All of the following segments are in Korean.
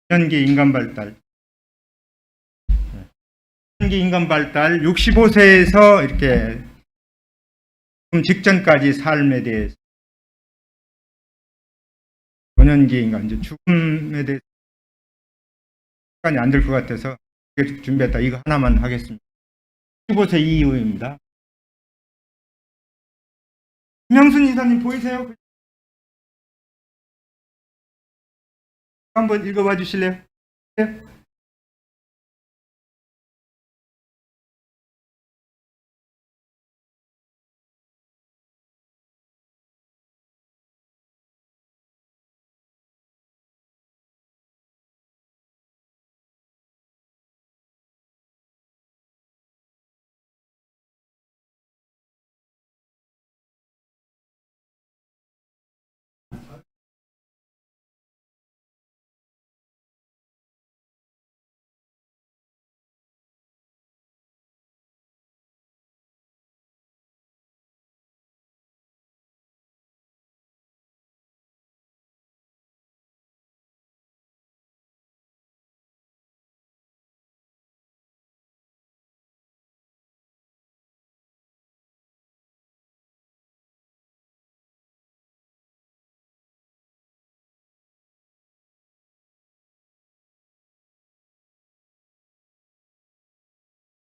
노년기 인간 발달. 노년기 인간 발달 65세에서 이렇게 죽음 직전까지 삶에 대해서 노년기 인간 이제 죽음에 대해서 시간이 안 될 것 같아서 준비했다. 이거 하나만 하겠습니다. 65세 이후입니다. 김영순 이사님 보이세요? 한번 읽어봐 주실래요? 네?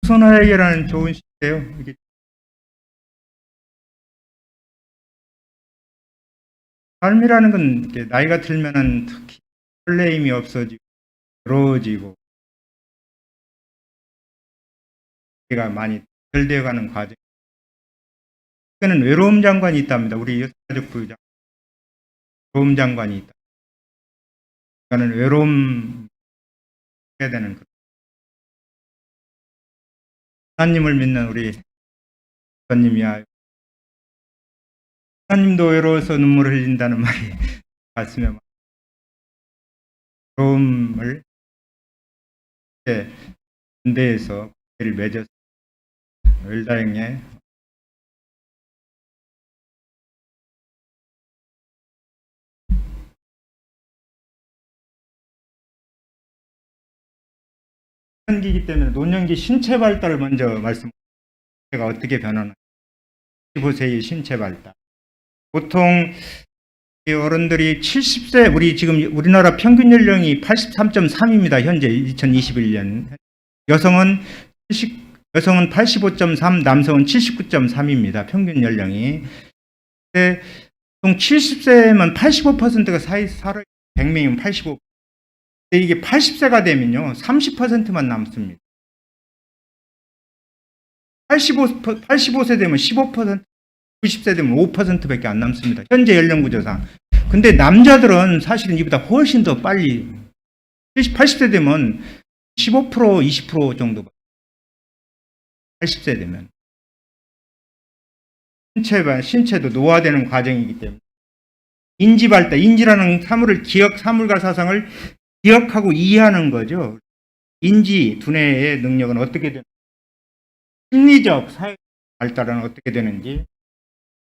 선화에게라는 좋은 시인데요. 이게 삶이라는 건 이렇게 나이가 들면은 특히 설레임이 없어지고 외로워지고 우리가 많이 덜되어가는 과정. 그는 외로움 장관이 있답니다. 우리 여성가족부 외로움 장관이 있다. 그는 외로움 해야 되는 것. 하나님을 믿는 우리 하나님이야. 하나님도 외로워서 눈물을 흘린다는 말이 가슴에 외로움을 군대에서 고개를 맺어서 엘다행에 노년기이기 때문에 노년기 신체 발달을 먼저 말씀드립니다. 제가 어떻게 변하나. 15세의 신체 발달. 보통 어른들이 70세, 우리 지금 우리나라 평균 연령이 83.3입니다. 현재 2021년. 여성은 85.3, 남성은 79.3입니다. 평균 연령이. 근데 보통 70세면 85%가 살아요. 100명이면 85%. 근데 이게 80세가 되면요, 30%만 남습니다. 85세 되면 15%, 90세 되면 5%밖에 안 남습니다. 현재 연령 구조상. 근데 남자들은 사실은 이보다 훨씬 더 빨리 80세 되면 15%, 20% 정도 80세 되면 신체도 노화되는 과정이기 때문에 인지 발달, 인지라는 사물과 사상을 기억하고 이해하는 거죠. 인지, 두뇌의 능력은 어떻게 되는지, 심리적, 사회 발달은 어떻게 되는지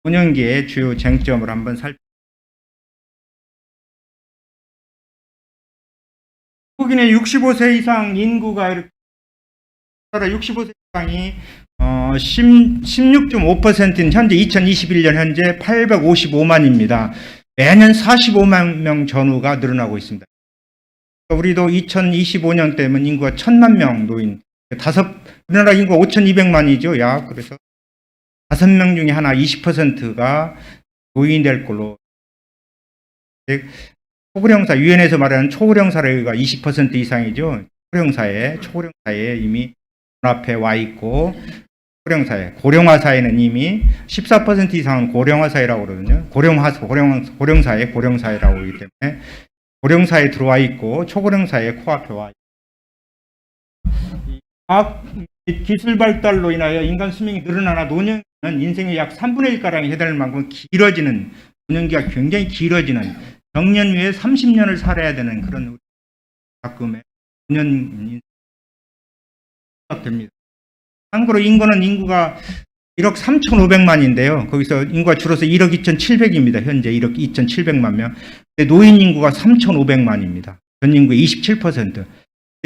노년기의 주요 쟁점을 한번 살펴보겠습니다. 한국인의 65세 이상 인구가 이렇게 65세 이상이 16.5%인 현재 2021년 현재 855만입니다. 매년 45만 명 전후가 늘어나고 있습니다. 우리도 2025년 되면 인구가 1000만 명 노인, 우리나라 인구가 5200만이죠. 약. 그래서 5명 중에 하나 20%가 노인이 될 걸로. 초고령사, 유엔에서 말하는 초고령사가 20% 이상이죠. 초고령사에 이미 앞에 와 있고, 고령화 사회는 이미 14% 이상은 고령화 사회라고 그러거든요. 고령사회라고 그러기 때문에 고령사에 들어와 있고 초고령사에 코앞에 와 있고, 과학 기술 발달로 인하여 인간 수명이 늘어나나 노년은 인생의 약 3분의 1가량에 해당할 만큼 길어지는, 노년기가 굉장히 길어지는, 정년 후에 30년을 살아야 되는 그런 가끔의 노년 됩니다. 참고로 인구가 1억 3,500만인데요. 거기서 인구가 줄어서 1억 2,700입니다. 현재 1억 2,700만 명. 근데 노인 인구가 3,500만입니다. 전 인구의 27%.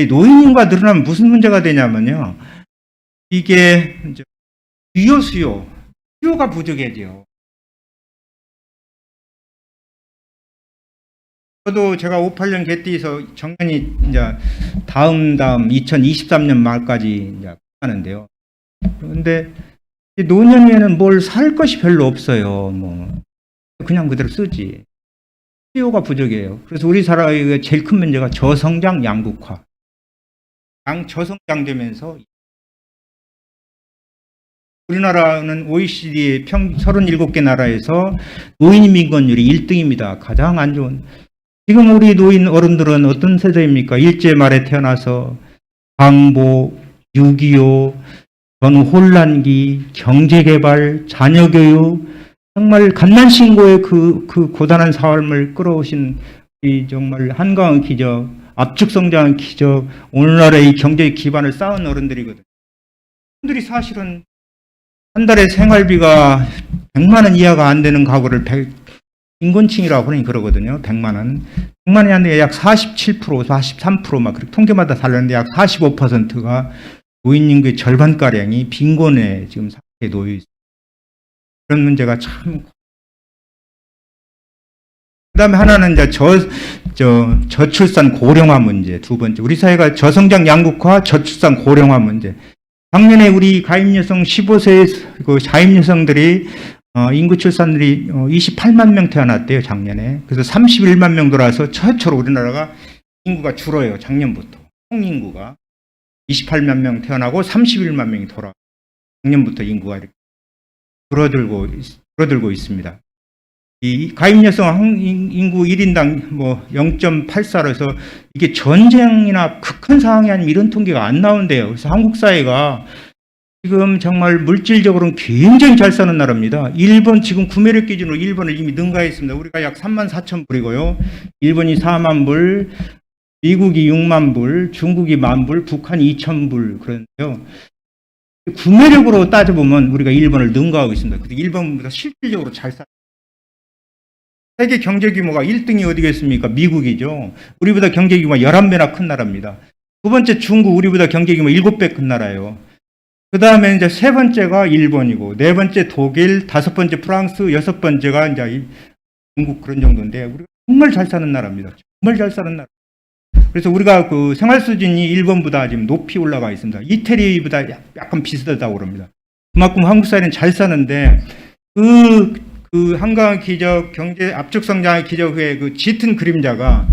노인 인구가 늘어나면 무슨 문제가 되냐면요. 이게 이제 수요가 부족해져요. 저도 제가 58년 개띠에서 정년이 이제 다음 2023년 말까지 이제 하는데요. 그런데 노년에는 뭘 살 것이 별로 없어요. 뭐 그냥 그대로 쓰지. 수요가 부족해요. 그래서 우리 사회의 제일 큰 문제가 저성장 양극화. 저성장되면서 우리나라는 OECD 37개 나라에서 노인 민건율이 1등입니다. 가장 안 좋은. 지금 우리 노인 어른들은 어떤 세대입니까? 일제 말에 태어나서 광복, 6.25, 전혼란기, 경제개발, 자녀교육, 정말 갓난신고의 그 고단한 삶을 끌어오신 이 정말 한강의 기적, 압축성장의 기적, 오늘날의 이 경제의 기반을 쌓은 어른들이거든요. 그들이 사실은 한 달에 생활비가 100만 원 이하가 안 되는 가구를 인곤층이라고 그러거든요. 100만 원. 100만 원이 안 되게 약 47%, 43% 막 그렇게 통계마다 다르는데 약 45%가 노인 인구의 절반가량이 빈곤에 지금 상태에 놓여 있습니다. 그런 문제가 참. 그 다음에 하나는 이제 저출산 고령화 문제. 두 번째. 우리 사회가 저성장 양극화, 저출산 고령화 문제. 작년에 우리 가임 여성 15세 그 자임 여성들이 인구 출산율이 28만 명 태어났대요, 작년에. 그래서 31만 명 돌아서 최초로 우리나라가 인구가 줄어요, 작년부터. 총인구가 28만 명 태어나고 31만 명이 돌아. 작년부터 인구가 이렇게 줄어들고 있습니다. 이 가임 여성 인구 1인당 뭐 0.84라서 이게 전쟁이나 극한 상황이 아니면 이런 통계가 안 나온대요. 그래서 한국 사회가 지금 정말 물질적으로는 굉장히 잘 사는 나라입니다. 일본 지금 구매력 기준으로 일본을 이미 능가했습니다. 우리가 약 3만 4천 불이고요. 일본이 4만 불, 미국이 6만 불, 중국이 1만 불, 북한이 2천 불 그런데요. 구매력으로 따져보면 우리가 일본을 능가하고 있습니다. 근데 일본보다 실질적으로 잘 사. 세계 경제 규모가 1등이 어디겠습니까? 미국이죠. 우리보다 경제 규모가 11배나 큰 나라입니다. 두 번째 중국, 우리보다 경제 규모 7배 큰 나라예요. 그 다음에 이제 세 번째가 일본이고, 네 번째 독일, 다섯 번째 프랑스, 여섯 번째가 이제 중국 그런 정도인데, 우리가 정말 잘 사는 나라입니다. 정말 잘 사는 나라. 그래서 우리가 그 생활 수준이 일본보다 지금 높이 올라가 있습니다. 이태리보다 약간 비슷하다고 그럽니다. 그만큼 한국 사회는 잘 사는데, 그 한강의 기적, 경제 압축 성장의 기적 후에 그 짙은 그림자가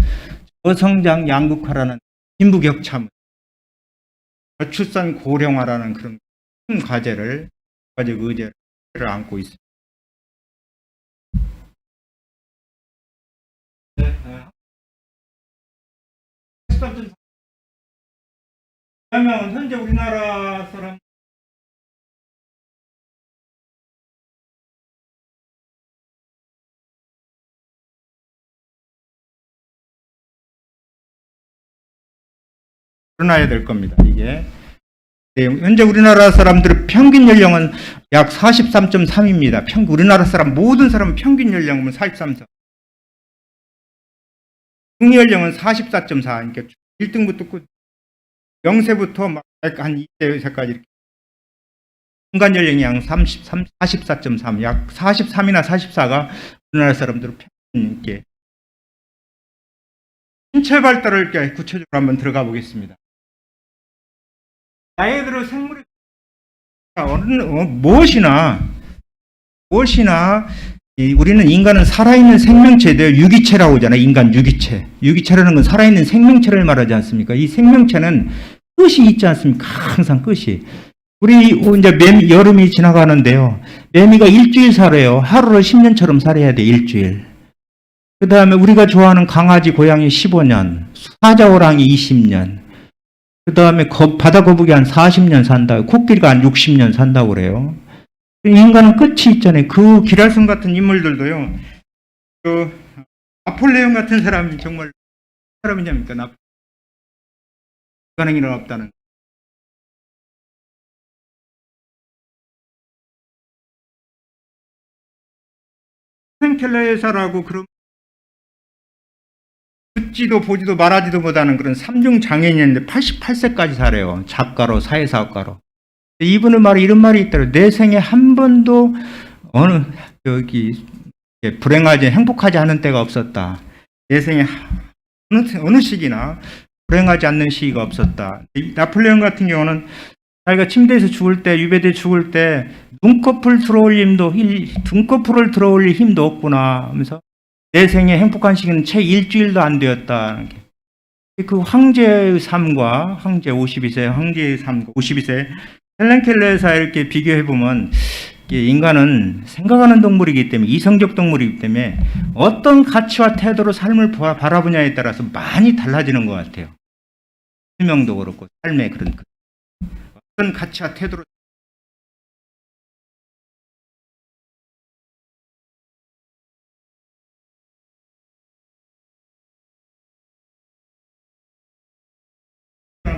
저성장 양극화라는 빈부격차, 저출산 고령화라는 그런 큰 과제를 의제를 안고 있습니다. 그러면 현재 우리나라 사람 일어나야 될 겁니다. 이게 현재 우리나라 사람들의 평균 연령은 약 43.3입니다. 우리나라 사람 모든 사람 평균 연령은 43세. 중연령은 44.4. 그러니까 1등부터 0세부터 막 한 2세까지 이렇게. 중간 연령이 약 44.3, 약 43이나 44가 우리나라 사람들은 평균 이렇게. 신체 발달을 이렇게 구체적으로 한번 들어가 보겠습니다. 나이 들어 생물이 무엇이나 우리는 인간은 살아있는 생명체들, 유기체라고 하잖아요. 인간 유기체. 유기체라는 건 살아있는 생명체를 말하지 않습니까? 이 생명체는 끝이 있지 않습니까? 항상 끝이. 우리 이제 여름이 지나가는데요. 매미가 일주일 살아요. 하루를 10년처럼 살아야 돼, 일주일. 그 다음에 우리가 좋아하는 강아지, 고양이 15년, 사자호랑이 20년, 그 다음에 바다 거북이 한 40년 산다, 코끼리가 한 60년 산다고 그래요. 인간은 끝이 있잖아요. 그 기랄성 같은 인물들도요. 그 나폴레옹 같은 사람이 정말 사람이냐니까 가능이 없다는. 프랭켈러 회사라고 그런 듣지도 보지도 말하지도 못하는 그런 삼중 장애인이었는데 88세까지 살아요. 작가로, 사회사업가로. 이분의 말에 이런 말이 있더라고요. 내 생에 한 번도 불행하지, 행복하지 않은 때가 없었다. 내 생에 어느 시기나 불행하지 않는 시기가 없었다. 나폴레옹 같은 경우는 자기가 침대에서 죽을 때, 유배돼 죽을 때 눈꺼풀을 들어올릴 힘도 없구나 하면서 내 생에 행복한 시기는 채 일주일도 안 되었다. 그 황제의 삶과 황제 52세, 황제의 삶과 52세 헬렌 켈러에서 이렇게 비교해보면 인간은 생각하는 동물이기 때문에, 이성적 동물이기 때문에 어떤 가치와 태도로 삶을 바라보냐에 따라서 많이 달라지는 것 같아요. 수명도 그렇고 삶의 그런 어떤 가치와 태도로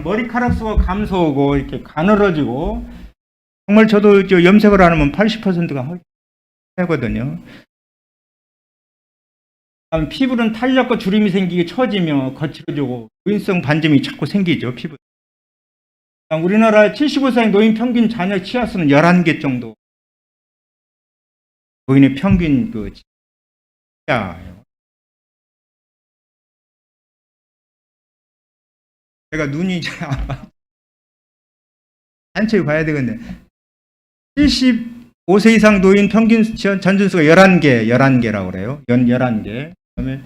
머리카락 수가 감소하고 이렇게 가늘어지고, 정말 저도 염색을 안 하면 80%가 되거든요. 피부는 탄력과 주름이 생기게 처지며 거칠어지고 노인성 반점이 자꾸 생기죠. 피부. 우리나라 75세 노인 평균 자녀 치아 수는 11개 정도. 노인의 평균 치아예요. 제가 눈이 단체에 봐야 되겠네. 75세 이상 노인 평균 전진수가 11개라고 그래요. 11개. 그다음에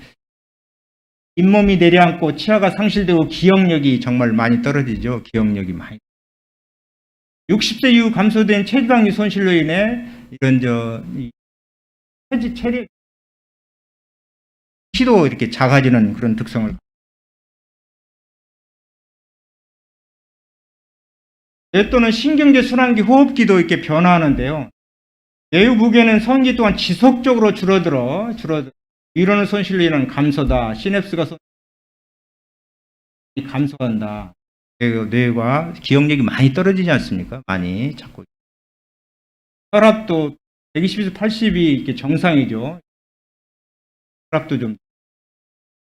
잇몸이 내려앉고 치아가 상실되고 기억력이 정말 많이 떨어지죠. 기억력이 많이. 60세 이후 감소된 체지방류 손실로 인해 이런 체력 키도 이렇게 작아지는 그런 특성을. 뇌 또는 신경계, 순환기, 호흡기도 이렇게 변화하는데요. 뇌의 무게는 성기 동안 지속적으로 줄어들어 이러는 손실로 인한 감소다. 시냅스가 감소한다. 뇌가 기억력이 많이 떨어지지 않습니까? 많이 자꾸. 혈압도 120에서 80이 이렇게 정상이죠. 혈압도 좀.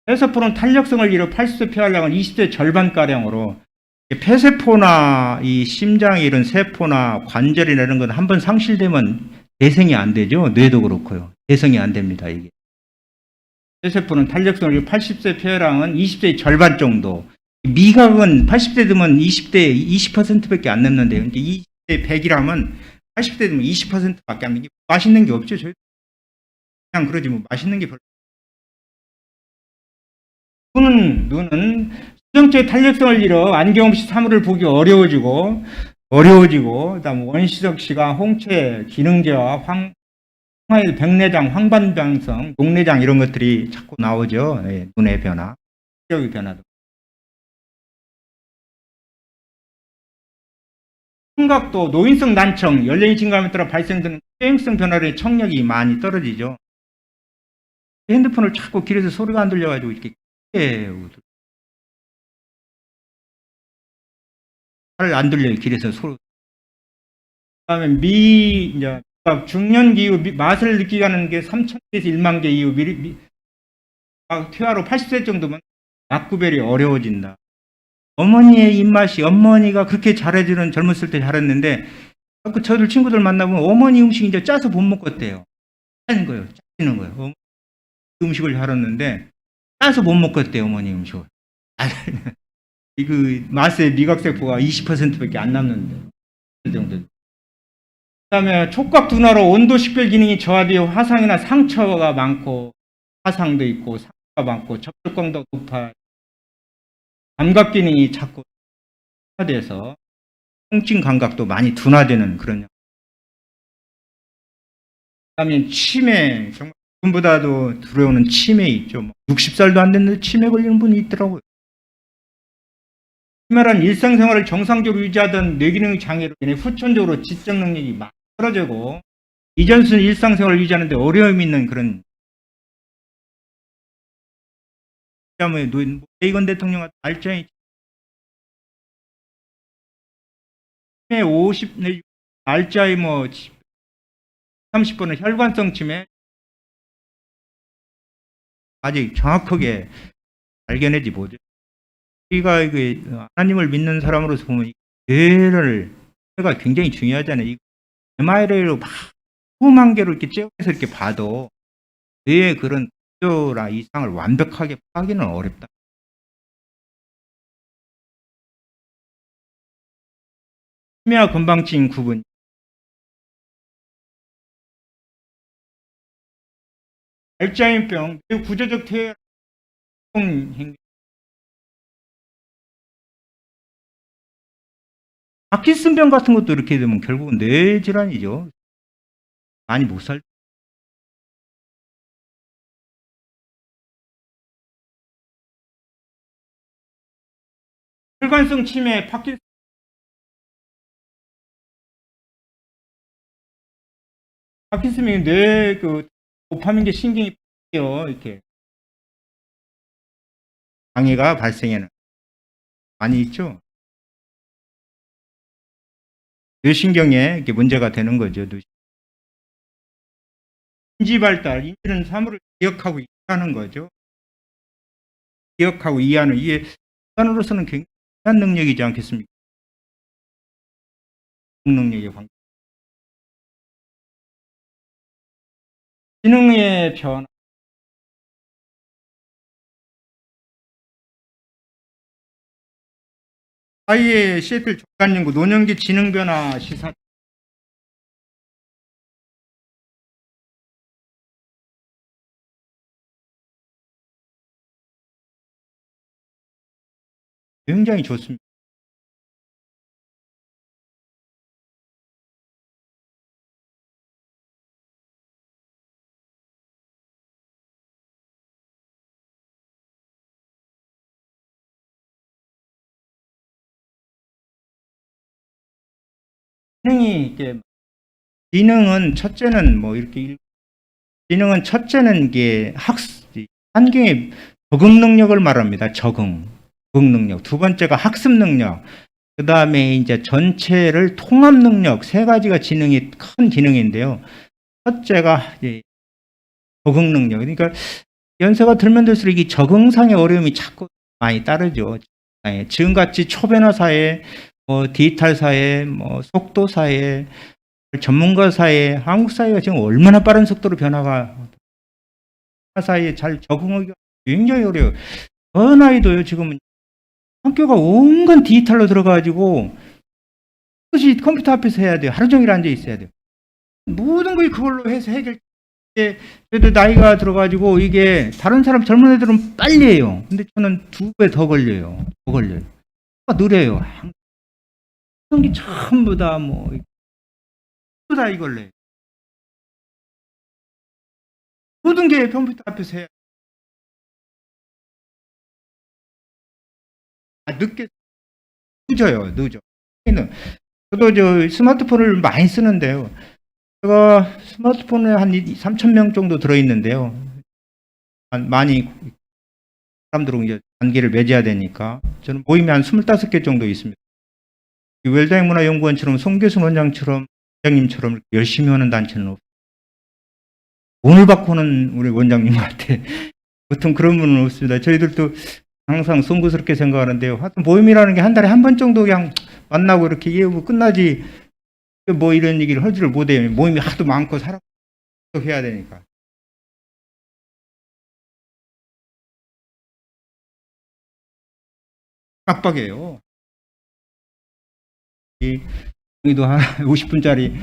폐세포는 탄력성을 잃어 80세 폐활량은 20세 절반가량으로. 폐세포나 이 심장 이런 세포나 관절이나 이런 건 한번 상실되면 재생이 안 되죠. 뇌도 그렇고요. 재생이 안 됩니다. 이게. 폐세포는 탄력성을 80세 폐활량은 20세의 절반 정도. 미각은 80대 되면 20대 20%밖에 안 넘는데요. 20대 100이라면 80대 되면 20%밖에 안 넘는 게 맛있는 게 없죠. 저희 그냥 그러지 뭐 맛있는 게 별로. 눈은 수정체의 탄력성을 잃어 안경 없이 사물을 보기 어려워지고 그다음 원시적 시각, 홍채, 기능제와 황화일, 백내장, 황반변성, 녹내장 이런 것들이 자꾸 나오죠. 예, 눈의 변화, 시력의 변화도. 청각도 노인성 난청, 연령이 증가함에 따라 발생되는 퇴행성 변화로 청력이 많이 떨어지죠. 핸드폰을 자꾸 길에서 소리가 안 들려가지고 이렇게 잘 안 들려요. 길에서 소리. 그다음에 이제 중년기 이후 맛을 느끼게 하는 게 3,000개에서 1만 개 이후 퇴화로 80세 정도면 맛 구별이 어려워진다. 어머니의 입맛이, 어머니가 그렇게 잘해주는 젊었을 때 잘했는데 저들 친구들 만나보면 어머니 음식 이제 짜서 못 먹겠대요. 짜는 거예요. 짜지는 거예요. 음식을 잘했는데 짜서 못 먹겠대요. 어머니 음식을. 그 맛의 미각세포가 20%밖에 안 남는데 그 정도. 그다음에 촉각 둔화로 온도 식별 기능이 저하되어 화상이나 상처가 많고, 화상도 있고 상처가 많고 접촉광도 높아. 감각 기능이 자꾸 둔화돼서 통증 감각도 많이 둔화되는 그런. 그다음에 치매, 정말 지금보다도 두려우는 치매 있죠. 60살도 안 됐는데 치매 걸리는 분이 있더라고요. 치매란 일상생활을 정상적으로 유지하던 뇌기능 장애로 인해 후천적으로 지적 능력이 많이 떨어지고 이전순 일상생활을 유지하는 데 어려움이 있는 그런. 레이건 대통령 알츠하이머 치매 50, 알츠하이머 30번은 혈관성 치매. 아직 정확하게 발견하지 못해요. 우리가 이게 하나님을 믿는 사람으로서 보면 죄가 굉장히 중요하잖아요. 이 MRI로 막 수만 개로 이렇게 째어서 이렇게 봐도 뇌의 그런 구조나 이상을 완벽하게 파악하기는 어렵다. 심야 건방진 구분. 알츠하이머병, 구조적 퇴행 행위. 파킨슨병 같은 것도 이렇게 되면 결국은 뇌 질환이죠. 많이 못 살. 혈관성 치매, 파킨슨병이 뇌 도파민계 신경이 이렇게 장애가 발생하는 많이 있죠. 뇌신경에 이렇게 문제가 되는 거죠. 인지 발달, 인지는 사물을 기억하고 이해하는 거죠. 기억하고 이해하는, 이게 인간으로서는 굉장한 능력이지 않겠습니까? 능력의 관계. 지능의 변화. 사이의 시애틀 조간연구 노년기 지능 변화 시사. 굉장히 좋습니다. 지능은 첫째는 뭐 이렇게 지능은 첫째는 이게 환경의 적응 능력을 말합니다. 적응 능력. 두 번째가 학습 능력. 그 다음에 이제 전체를 통합 능력. 세 가지가 지능이 큰 지능인데요. 첫째가 이제 적응 능력. 그러니까 연세가 들면 들수록 이 적응상의 어려움이 자꾸 많이 따르죠. 지금같이 초변화 사회, 디지털 사회, 속도 사회, 전문가 사회, 한국 사회가 지금 얼마나 빠른 속도로 변화가 사이에 잘 적응하기가 굉장히 어려워요. 어느 아이도요, 지금은 학교가 온갖 디지털로 들어가가지고 그것이 컴퓨터 앞에서 해야 돼요. 하루 종일 앉아 있어야 돼요. 모든 걸 그걸로 해서 해결. 그래도 나이가 들어가지고 이게 다른 사람 젊은 애들은 빨리 해요. 근데 저는 2배 더 걸려요. 느려요. 모든 게 전부 다 다 이걸 내. 모든 게 컴퓨터 앞에서 해야. 늦어. 저도 스마트폰을 많이 쓰는데요. 제가 스마트폰에 한 3,000명 정도 들어있는데요. 많이 사람들하고 이제 관계를 맺어야 되니까 저는 모임이 한 25개 정도 있습니다. 웰다잉문화연구원처럼 송교순 원장님처럼 열심히 하는 단체는 없어요. 돈을 받고 하는 우리 원장님한테 보통 그런 분은 없습니다. 저희들도 항상 송구스럽게 생각하는데요. 하여튼 모임이라는 게 한 달에 한 번 정도 그냥 만나고 이렇게 얘기하고 끝나지 이런 얘기를 하지를 못해요. 모임이 하도 많고 사람 해야 되니까. 빡빡해요. 우리도 한 50분짜리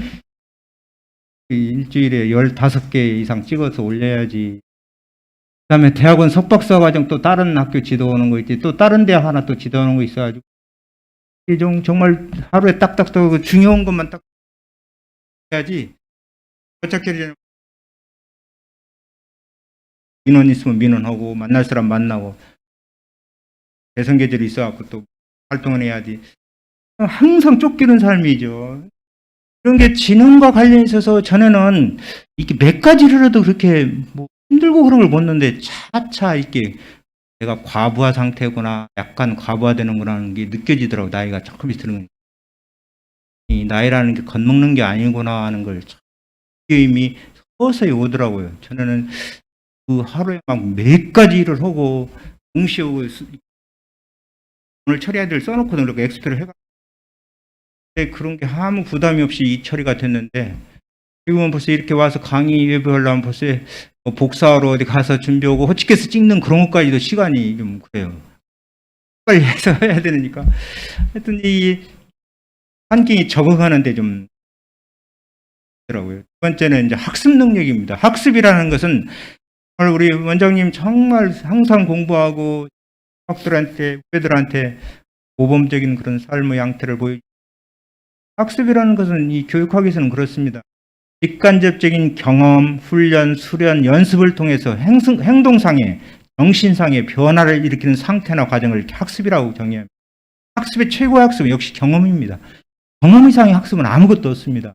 일주일에 15개 이상 찍어서 올려야지. 그 다음에 대학원 석박사 과정 또 다른 학교 지도하는 거 있지. 또 다른 대학 하나 또 지도하는 거 있어가지고. 이게 정말 하루에 딱딱 중요한 것만 딱 해야지. 어차피 민원 있으면 민원하고 만날 사람 만나고 대선 계절이 있어갖고 또 활동을 해야지. 항상 쫓기는 삶이죠. 이런 게 지능과 관련이 있어서 전에는 이렇게 몇 가지로라도 그렇게 힘들고 그런 걸 묻는데 차차 이렇게 내가 과부하 상태구나, 약간 과부하되는구나 하는 게 느껴지더라고. 나이가 조금씩 드는. 이 나이라는 게 겁먹는 게 아니구나 하는 걸 이미 서서히 오더라고요. 전에는 그 하루에 막 몇 가지 일을 하고 동시에 오늘 처리해야 될 써놓고 이렇게 엑스표를 해가. 그런 게 아무 부담이 없이 처리가 됐는데 지금은 벌써 이렇게 와서 강의 예배하려면 벌써 복사하러 어디 가서 준비하고 호치케스 찍는 그런 것까지도 시간이 좀 그래요. 빨리 해서 해야 되니까. 하여튼 이 환경이 적응하는데 좀 더라고요. 두 번째는 이제 학습 능력입니다. 학습이라는 것은 우리 원장님 정말 항상 공부하고 학생들한테 후배들한테 모범적인 그런 삶의 양태를 보여. 학습이라는 것은 이 교육학에서는 그렇습니다. 직간접적인 경험, 훈련, 수련, 연습을 통해서 행동상의, 정신상의 변화를 일으키는 상태나 과정을 이렇게 학습이라고 정의합니다. 학습의 최고의 학습은 역시 경험입니다. 경험 이상의 학습은 아무것도 없습니다.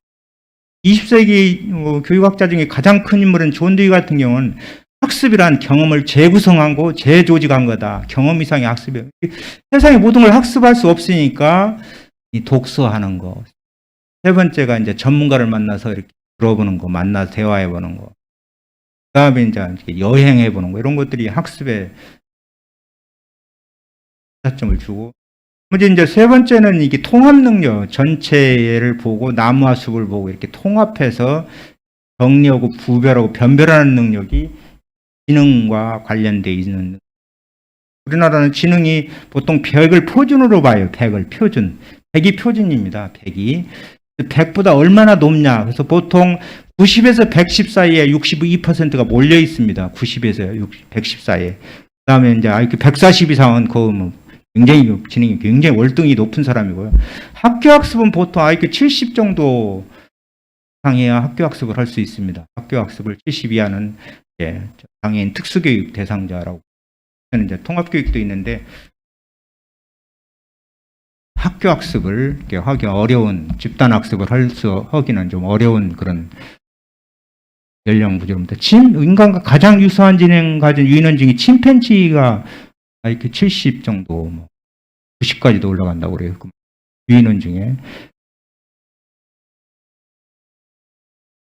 20세기 교육학자 중에 가장 큰 인물은 존 데이 같은 경우는 학습이란 경험을 재구성하고 재조직한 거다. 경험 이상의 학습이에요. 세상의 모든 걸 학습할 수 없으니까 이 독서하는 거. 세 번째가 이제 전문가를 만나서 이렇게 들어보는 거, 만나서 대화해보는 거. 그 다음에 이제 여행해보는 거. 이런 것들이 학습에 차점을 주고. 이제 세 번째는 이게 통합 능력. 전체를 보고 나무와 숲을 보고 이렇게 통합해서 정리하고 구별하고 변별하는 능력이 지능과 관련되어 있는. 우리나라는 지능이 보통 100을 표준으로 봐요. 100을 표준. 100이 표준입니다. 100이. 100보다 얼마나 높냐. 그래서 보통 90에서 110 사이에 62%가 몰려 있습니다. 90에서 110 사이에. 그 다음에 이제 IQ 140 이상은 거의 뭐 굉장히 지능이 굉장히 월등히 높은 사람이고요. 학교 학습은 보통 IQ 70 정도 이상해야 학교 학습을 할 수 있습니다. 학교 학습을 70 이하는 장애인 특수교육 대상자라고. 이제 통합교육도 있는데 학교 학습을 이렇게 하기 어려운, 집단 학습을 하기는 좀 어려운 그런 연령 구조입니다. 인간과 가장 유사한 지능 가진 유인원 중에 침팬지가 IQ 70 정도, 90까지도 올라간다고 그래요. 유인원 중에.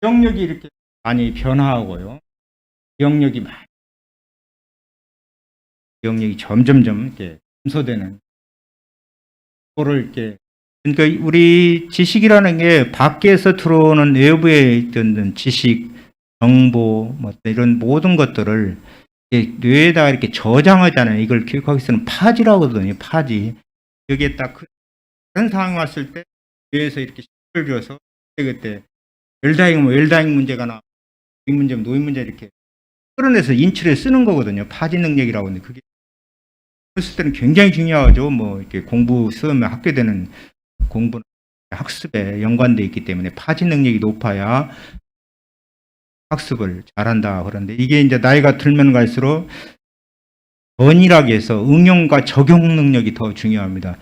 기억력이 이렇게 많이 변화하고요. 기억력이 점점점 이렇게 감소되는. 그거를 이렇게, 그러니까 우리 지식이라는 게 밖에서 들어오는 외부에 있던 지식, 정보, 이런 모든 것들을 뇌에다가 이렇게 저장하잖아요. 이걸 교육학에서는 파지라고 하거든요. 파지. 여기에 딱 그런 상황이 왔을 때 뇌에서 이렇게 힘을 줘서 그때 웰다잉 문제가 나, 노인 문제면 노인 문제 이렇게 끌어내서 인출해 쓰는 거거든요. 파지 능력이라고 하는데 그게 그랬을 때는 굉장히 중요하죠. 이렇게 공부 시험에 합격되는 공부는 학습에 연관되어 있기 때문에 파지 능력이 높아야 학습을 잘한다. 그런데 이게 이제 나이가 들면 갈수록 번일학에서 응용과 적용 능력이 더 중요합니다.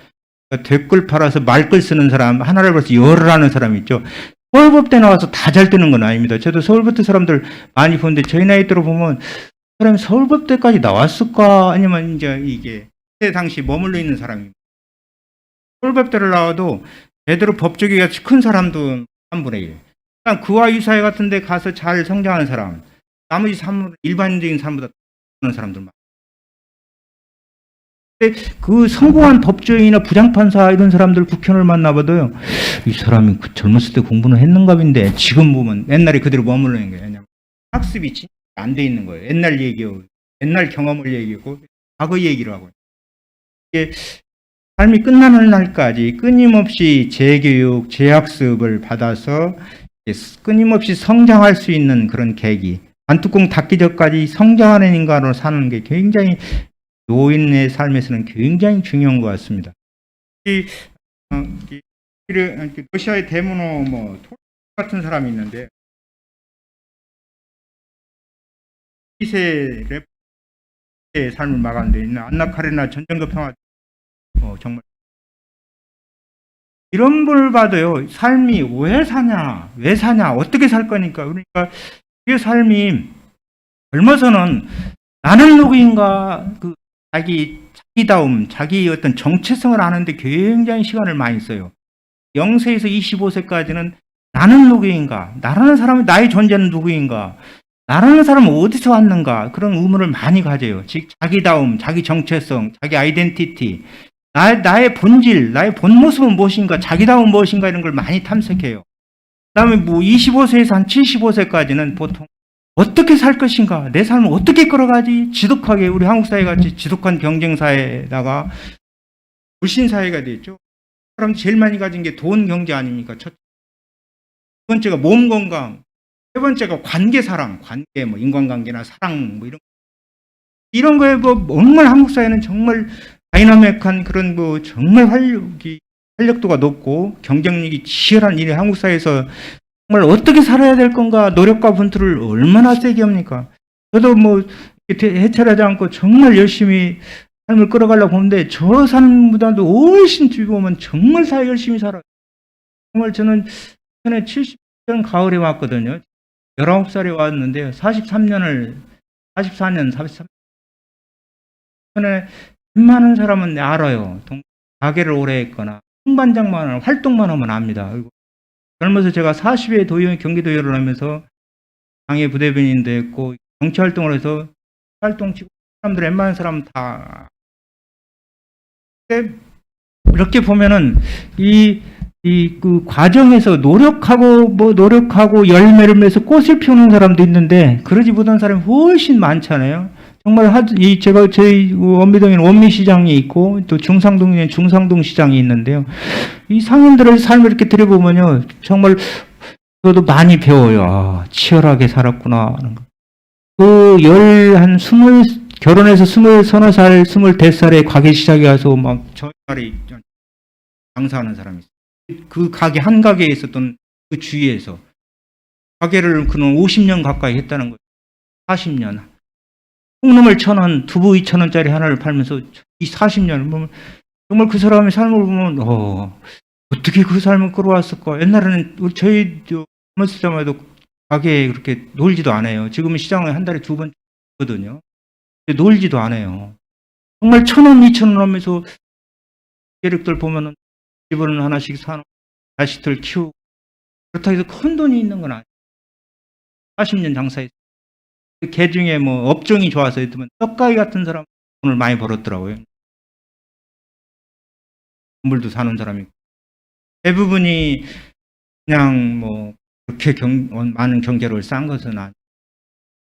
그러니까 댓글 팔아서 말글 쓰는 사람, 하나를 벌써 열을 하는 사람 있죠. 서울법대 나와서 다 잘 되는 건 아닙니다. 저도 서울법대 사람들 많이 보는데 저희 나이 때로 보면 사람이 서울법대까지 나왔을까? 아니면 이제 이게 그때 당시 머물러 있는 사람입니다. 서울법대를 나와도 제대로 법조계가 큰 사람도 3분의 1. 일단 그와 유사회 같은 데 가서 잘 성장하는 사람, 나머지 일반적인 사람보다 그런 사람들 많아요. 근데 그 성공한 법조인이나 부장판사 이런 사람들 국회의원을 만나봐도요, 이 사람이 그 젊었을 때 공부는 했는가 본데 지금 보면 옛날에 그대로 머물러 있는 거예요. 왜냐하면 학습이 진짜 안 돼 있는 거예요. 옛날 얘기고, 옛날 경험을 얘기하고, 과거 얘기를 하고. 이게 삶이 끝나는 날까지 끊임없이 재교육, 재학습을 받아서 끊임없이 성장할 수 있는 그런 계기, 반뚜껑 닫기 전까지 성장하는 인간으로 사는 게 굉장히 노인의 삶에서는 굉장히 중요한 것 같습니다. 러시아의 대문호 톨스토이 같은 사람이 있는데 2세 래퍼의 삶을 마감한 데 있는 안나 카레나 전쟁과 평화 정말 이런 분을 봐도요, 삶이 왜 사냐, 왜 사냐, 어떻게 살 거니까. 그러니까 이 삶이 젊어서는 나는 누구인가, 자기다움, 자기 어떤 정체성을 아는데 굉장히 시간을 많이 써요. 0세에서 25세까지는 나는 누구인가, 나라는 사람이 나의 존재는 누구인가, 나라는 사람은 어디서 왔는가 그런 의문을 많이 가져요. 즉 자기다움, 자기 정체성, 자기 아이덴티티, 나의 본질, 나의 본 모습은 무엇인가, 자기다움은 무엇인가 이런 걸 많이 탐색해요. 그다음에 뭐 25세에서 한 75세까지는 보통 어떻게 살 것인가, 내 삶을 어떻게 끌어가지, 지독하게 우리 한국 사회 같이 지독한 경쟁 사회에다가 불신 사회가 됐죠. 사람 제일 많이 가진 게 돈, 경제 아닙니까? 두 번째가 몸 건강, 세 번째가 관계 사랑, 관계 뭐 인간관계나 사랑 뭐 이런 거에 뭐 정말 한국 사회는 정말 다이나믹한 그런 뭐 정말 활력도가 높고 경쟁력이 치열한 일이 한국 사회에서 정말 어떻게 살아야 될 건가 노력과 분투를 얼마나 세게 합니까? 저도 뭐 해찰하지 않고 정말 열심히 삶을 끌어가려고 보는데 저 사람보다도 훨씬 뒤 보면 정말 사회 열심히 살아요. 정말 저는 70년 가을에 왔거든요. 19살에 왔는데요. 44년, 43년. 전에 웬만한 사람은 알아요. 가게를 오래 했거나 홍반장만 활동만 하면 압니다. 그리고 젊어서 제가 40에 경기도의원을 하면서 당의 부대변인도 했고 정치 활동을 해서 활동 치고 사람들 웬만한 사람은 다. 이렇게 보면은 그 과정에서 노력하고 열매를 맺어서 꽃을 피우는 사람도 있는데 그러지 못한 사람이 훨씬 많잖아요. 정말 저희 원미동에는 원미시장이 있고 또 중상동에는 중상동 시장이 있는데요. 이 상인들의 삶을 이렇게 들여보면요, 정말 저도 많이 배워요. 치열하게 살았구나. 결혼해서 20살, 25살에 가게 시작해 가서 막 저희 딸이 장사하는 사람이 있어요. 그 가게 한 가게에 있었던 그 주위에서 가게를 그는 50년 가까이 했다는 거예요. 40년. 콩나물 1,000원, 두부 2,000원짜리 하나를 팔면서 이 40년을 보면 정말 그 사람의 삶을 보면 어떻게 그 삶을 끌어왔을까. 옛날에는 저희 젊었을 때만 해도 가게에 그렇게 놀지도 않아요. 지금은 시장에 한 달에 2번 거든요. 놀지도 않아요. 정말 1,000원, 2,000원 하면서 계력들 보면은 집을 하나씩 사놓고 자식들 키우고 그렇다고 해서 큰 돈이 있는 건 아니에요. 40년 장사했어요. 개 중에 뭐 업종이 좋아서 했더만 떡가게 같은 사람 돈을 많이 벌었더라고요. 건물도 사는 사람이 대부분이 그냥 뭐 그렇게 많은 경제력을 쌓은 것은 아니에요.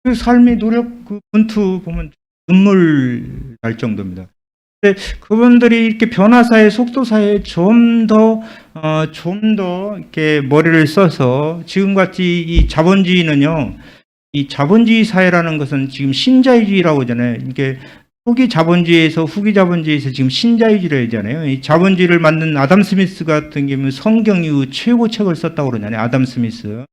그 삶의 노력, 그 분투 보면 눈물 날 정도입니다. 근데 그분들이 이렇게 변화사회, 속도사회에 좀 더 이렇게 머리를 써서 지금같이 이 자본주의는요, 이 자본주의 사회라는 것은 지금 신자유주의라고 하잖아요. 이게 초기 자본주의에서 후기 자본주의에서 지금 신자유주의라 하잖아요. 이 자본주의를 만든 아담 스미스 같은 경우는 성경 이후 최고 책을 썼다고 그러잖아요. 아담 스미스.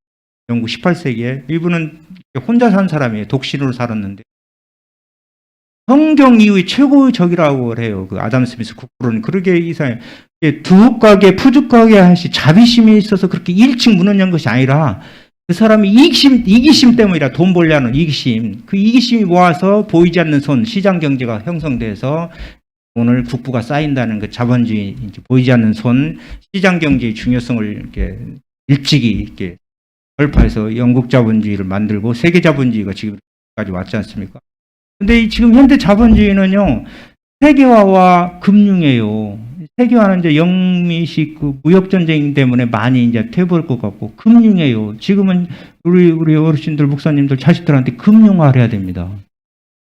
영국 18세기에. 이분은 혼자 산 사람이에요. 독신으로 살았는데. 성경 이후의 최고의 적이라고 해요. 그 아담 스미스 국부로는. 그렇게 이상해. 두둑하게, 푸죽하게 하시 자비심이 있어서 그렇게 일찍 문을 연 것이 아니라 그 사람이 이기심 때문이라 돈 벌려는 이기심. 그 이기심이 모아서 보이지 않는 손, 시장 경제가 형성돼서 오늘 국부가 쌓인다는 그 자본주의, 보이지 않는 손, 시장 경제의 중요성을 이렇게 일찍이 이렇게 돌파해서 영국 자본주의를 만들고 세계 자본주의가 지금까지 왔지 않습니까? 근데 지금 현대 자본주의는요, 세계화와 금융이에요. 세계화는 이제 영미식 그 무역전쟁 때문에 많이 이제 퇴보할 것 같고, 금융이에요. 지금은 우리 어르신들, 목사님들, 자식들한테 금융화를 해야 됩니다.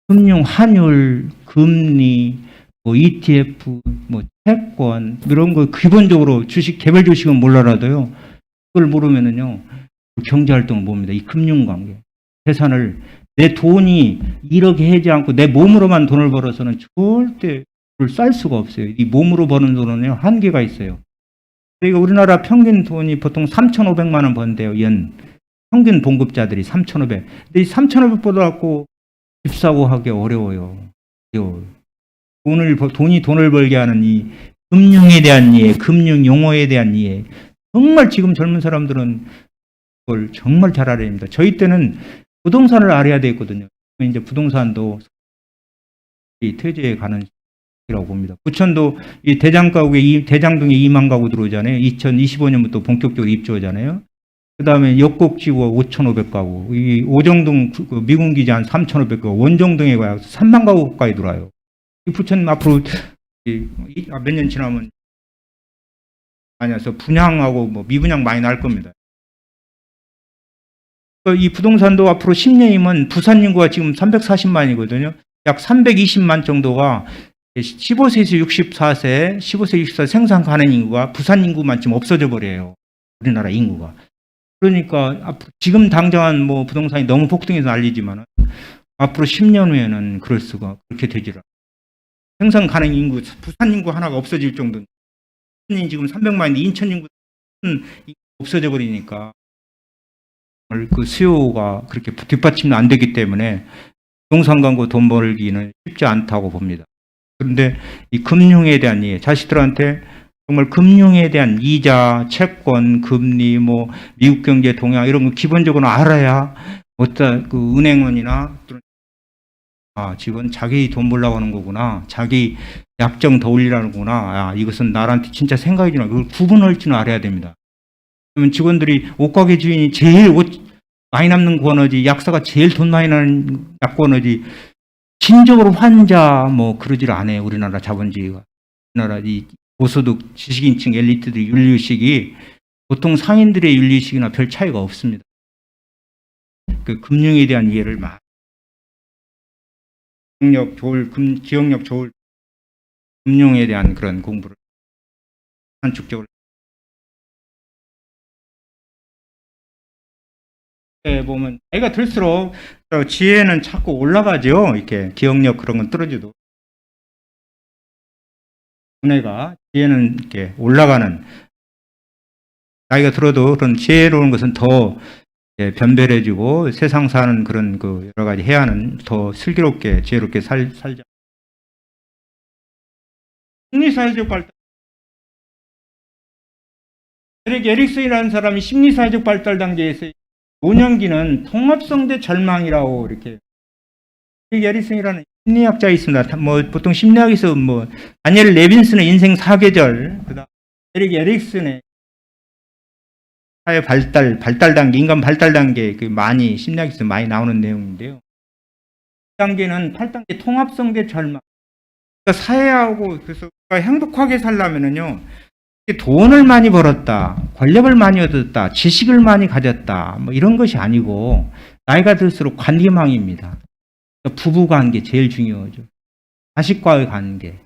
금융, 환율, 금리, 뭐 ETF, 뭐 채권, 이런 거 기본적으로 개별 주식은 몰라라도요, 그걸 모르면은요, 경제활동을 봅니다. 이 금융관계. 재산을, 내 돈이 이렇게 하지 않고 내 몸으로만 돈을 벌어서는 절대 쌀 수가 없어요. 이 몸으로 버는 돈은요, 한계가 있어요. 그러니까 우리나라 평균 돈이 보통 3,500만 원 번대요. 평균 봉급자들이 3,500. 근데 이 3,500보다 갖고 집 사고 하기 어려워요. 돈을 벌게 하는 이 금융에 대한 이해, 금융 용어에 대한 이해. 정말 지금 젊은 사람들은 그걸 정말 잘 알아야 됩니다. 저희 때는 부동산을 알아야 되거든요. 이제 부동산도 이 퇴재에 가는 시기라고 봅니다. 부천도 이 대장동에 2만 가구 들어오잖아요. 2025년부터 본격적으로 입주하잖아요. 그 다음에 역곡지구가 5,500가구, 이 오정동 그 미군 기지 한 3,500가구, 원정동에 가야 3만 가구 가까이 들어와요. 이 부천 앞으로 몇 년 지나면 아니어서 분양하고 뭐 미분양 많이 날 겁니다. 이 부동산도 앞으로 10년이면 부산 인구가 지금 340만이거든요. 약 320만 정도가 15세에서 64세, 15세 64세 생산 가능 인구가 부산 인구만 지금 없어져 버려요. 우리나라 인구가. 그러니까 지금 당장은 뭐 부동산이 너무 폭등해서 난리지만 앞으로 10년 후에는 그럴 수가 그렇게 되질 않아요. 생산 가능 인구, 부산 인구 하나가 없어질 정도는 지금 300만인데 인천 인구 없어져 버리니까 그 수요가 그렇게 뒷받침이 안 되기 때문에 부동산 광고 돈 벌기는 쉽지 않다고 봅니다. 그런데 이 금융에 대한 이해, 자식들한테 정말 금융에 대한 이자, 채권, 금리, 뭐 미국 경제 동향 이런 거 기본적으로 알아야 어떤 그 은행원이나 지금 자기 돈 벌려고 하는 거구나, 자기 약정 더 올리라는 거구나, 이것은 나한테 진짜 생각이 나, 그걸 구분할 줄 알아야 됩니다. 그러면 직원들이 옷가게 주인이 제일 옷 많이 남는 권어지, 약사가 제일 돈 많이 나는 약권어지, 진정으로 환자 뭐 그러질 않아요. 우리나라 자본주의가. 우리나라 이 고소득 지식인층 엘리트들의 윤리의식이 보통 상인들의 윤리의식이나 별 차이가 없습니다. 그 금융에 대한 이해를 기억력 좋을 금융에 대한 그런 공부를 한축적으로 보면 나이가 들수록 지혜는 자꾸 올라가죠. 이렇게 기억력 그런 건 떨어져도 두뇌가 지혜는 이렇게 올라가는, 나이가 들어도 그런 지혜로운 것은 더 변별해지고 세상 사는 그런 그 여러 가지 해야 하는 더 슬기롭게 지혜롭게 살자. 심리사회적 발달. 에릭 에릭슨이라는 사람이 심리사회적 발달 단계에서 5년기는 통합성대 절망이라고 이렇게. 에릭 에릭슨이라는 심리학자 있습니다. 뭐 보통 심리학에서 뭐 다니엘 레빈슨의 인생 4계절, 그다음 에릭 에릭슨의 사회 발달 단계, 인간 발달 단계 그 많이 심리학에서 많이 나오는 내용인데요. 1단계는 8단계 통합성대 절망. 그러니까 사회하고 그래서 행복하게 살려면은요. 돈을 많이 벌었다, 권력을 많이 얻었다, 지식을 많이 가졌다, 뭐 이런 것이 아니고 나이가 들수록 관계망입니다. 부부관계 제일 중요하죠. 자식과의 관계,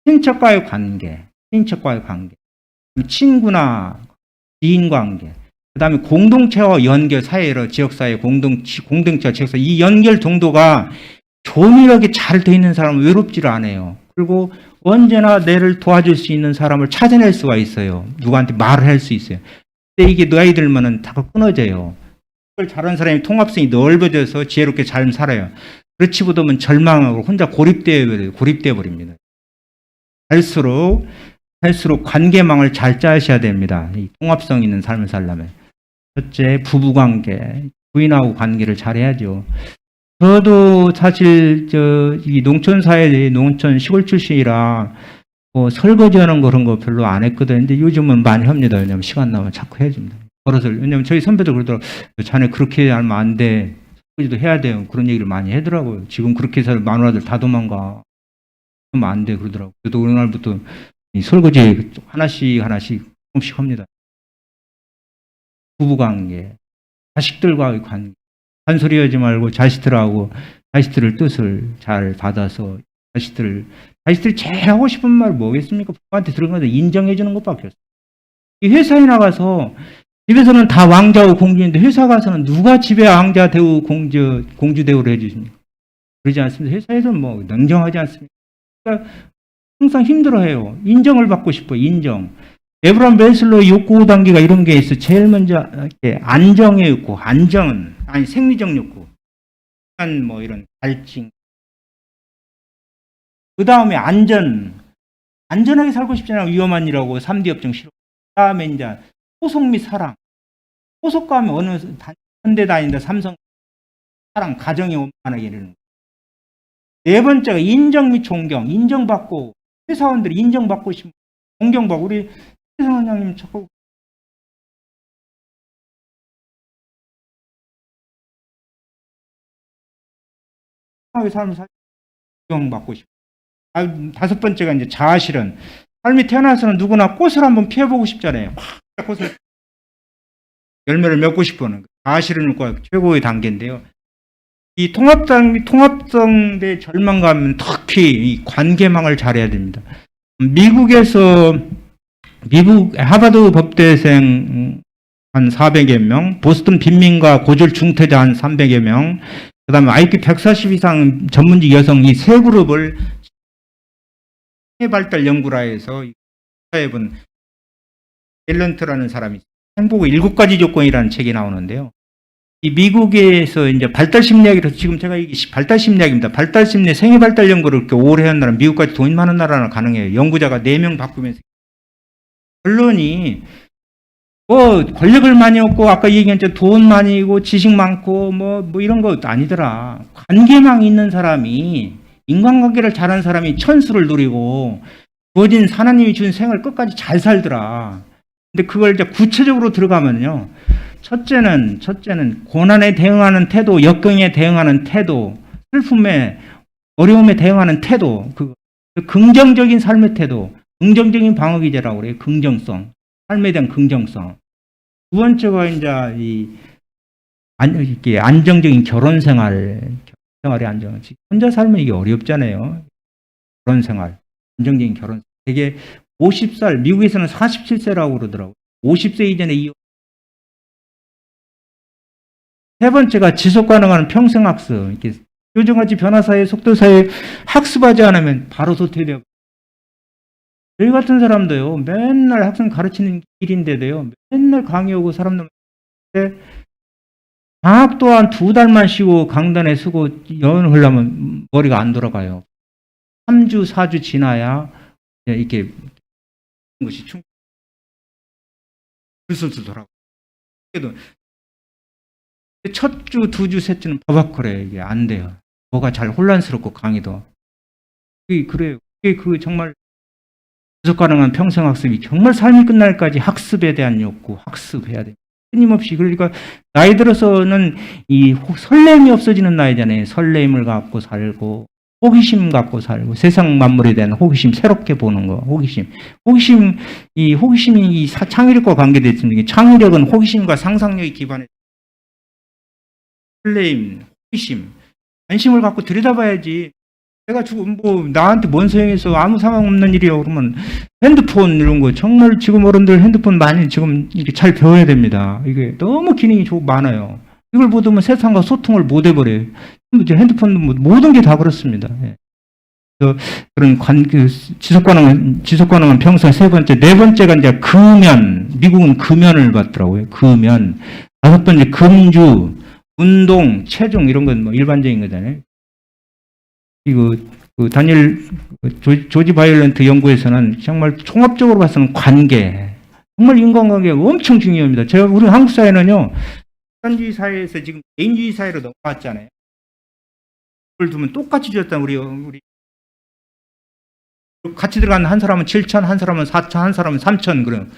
친척과의 관계, 친구나 지인관계, 그 다음에 공동체와 연결, 사회로 지역사회, 공동체와 지역사회, 이 연결 정도가 조밀하게 잘 돼 있는 사람은 외롭지를 않아요. 그리고 언제나 내를 도와줄 수 있는 사람을 찾아낼 수가 있어요. 누구한테 말을 할 수 있어요. 근데 이게 나이 들면은 다 끊어져요. 그걸 잘하는 사람이 통합성이 넓어져서 지혜롭게 잘 살아요. 그렇지 못하면 절망하고 혼자 고립되어 버립니다. 할수록 관계망을 잘 짜셔야 됩니다. 이 통합성 있는 삶을 살려면. 첫째, 부부관계, 부인하고 관계를 잘 해야죠. 저도 사실 이 농촌 시골 출신이라 뭐 설거지하는 그런 거 별로 안 했거든요. 근데 요즘은 많이 합니다. 왜냐면 시간 나면 자꾸 해줍니다. 왜냐면 저희 선배도 그러더라고요. 자네 그렇게 하면 안 돼. 설거지도 해야 돼요. 그런 얘기를 많이 하더라고요. 지금 그렇게 해서 마누라들 다 도망가. 그러면 안 돼. 그러더라고요. 저도 어느 날부터 이 설거지 하나씩 조금씩 합니다. 부부관계, 자식들과의 관계. 한소리 하지 말고 자식들을 뜻을 잘 받아서 자식들이 제일 하고 싶은 말 뭐겠습니까? 부모한테 들어가서 인정해 주는 것밖에 없어요. 이 회사에 나가서 집에서는 다 왕자고 공주인데 회사 가서는 누가 집에 왕자 대우 공주 대우를 해주십니까? 그러지 않습니다. 회사에서는 뭐 냉정하지 않습니까? 그러니까 항상 힘들어해요. 인정을 받고 싶어요. 인정. 에브람 메슬로의 욕구 5단계가 이런 게 있어. 제일 먼저 안정의 욕구, 생리적 욕구, 뭐 이런 갈증. 그 다음에 안전하게 살고 싶잖아요. 위험한 일하고 3D 업종 싫어. 그 다음에 이제 소속 및 사랑. 소속과 하면 어느 현대 다닌다, 삼성 사랑, 가정이 원만하게 이러는 거예요. 네 번째가 인정 및 존경. 인정받고 회사원들이 인정받고 싶은 존경받고 우리 회사원장님 자꾸 평화하게 삶을 받고 싶어요. 다섯 번째가 이제 자아실현. 삶이 태어나서는 누구나 꽃을 한번 피워보고 싶잖아요. 막 꽃을 열매를 맺고 싶어하는 자아실현은 최고의 단계인데요. 이 통합성 대 절망감은 특히 이 관계망을 잘해야 됩니다. 미국 하버드 법대생 한 400여 명, 보스턴 빈민가 고졸 중퇴자 한 300여 명, 그 다음에 IQ 140 이상 전문직 여성 이 세 그룹을 발달 연구라 해서 해본 탤런트라는 사람이 있어요. 행복의 7가지 조건이라는 책이 나오는데요. 이 미국에서 이제 발달 심리학이라서 지금 제가 이게 발달 심리학입니다. 발달 심리 생애 발달 연구를 이렇게 오래 한 나라, 미국까지 돈 많은 나라는 가능해요. 연구자가 4명 바꾸면서. 결론이 뭐 권력을 많이 얻고 아까 얘기한 돈 많이 있고 지식 많고 뭐 이런 거 아니더라. 관계망 있는 사람이 인간관계를 잘하는 사람이 천수를 누리고 주어진 하나님이 준 생을 끝까지 잘 살더라. 근데 그걸 이제 구체적으로 들어가면요. 첫째는 고난에 대응하는 태도, 역경에 대응하는 태도, 슬픔에 어려움에 대응하는 태도, 긍정적인 삶의 태도, 긍정적인 방어기제라고 그래요. 긍정성, 삶에 대한 긍정성. 두 번째가 이제 이게 안정적인 결혼 생활의 안정. 혼자 살면 이게 어렵잖아요. 결혼 생활, 안정적인 결혼. 되게 50살, 미국에서는 47세라고 그러더라고요. 50세 이전에 이혼. 세 번째가 지속 가능한 평생학습. 이렇게 요즘같이 변화사회, 속도사회 학습하지 않으면 바로 도태돼요. 저희 같은 사람도요, 맨날 학생 가르치는 길인데도요, 맨날 강의 오고 사람들, 방학 또한 2달만 쉬고 강단에 서고 여행을 하려면 머리가 안 돌아가요. 3주, 4주 지나야 이렇게 것이 슬슬 돌아가요. 첫 주, 2주, 3주는 버벅거려요. 이게 안 돼요. 뭐가 잘 혼란스럽고 강의도. 그래요. 그게 정말 지속 가능한 평생학습이 정말 삶이 끝날까지 학습에 대한 욕구, 학습해야 돼요. 끊임없이. 그러니까 나이 들어서는 이 설렘이 없어지는 나이잖아요. 설렘을 갖고 살고 호기심 갖고 살고 세상 만물에 대한 호기심, 새롭게 보는 거, 호기심이 이 창의력과 관계되어 있습니다. 창의력은 호기심과 상상력이 기반에 설렘, 호기심, 관심을 갖고 들여다봐야지. 내가 나한테 뭔 소용해서 아무 상관없는 일이요. 그러면 핸드폰 이런 거 정말 지금 어른들 핸드폰 많이 지금 이렇게 잘 배워야 됩니다. 이게 너무 기능이 많아요. 이걸 보면 세상과 소통을 못 해버려요. 핸드폰 모든 게 다 그렇습니다. 예. 그런 지속 가능한 평생 세 번째, 네 번째가 이제 금연. 미국은 금연을 받더라고요. 금연. 다섯 번째 금주, 운동, 체중 이런 건 뭐 일반적인 거잖아요. 조지 바이올런트 연구에서는 정말 종합적으로 봐서는 관계, 정말 인간관계가 엄청 중요합니다. 우리 한국 사회는요, 집단주의 사회에서 지금 개인주의 사회로 넘어왔잖아요. 그걸 두면 똑같이 주었다. 우리 같이 들어간 한 사람은 7천, 한 사람은 4천, 한 사람은 3천, 그럼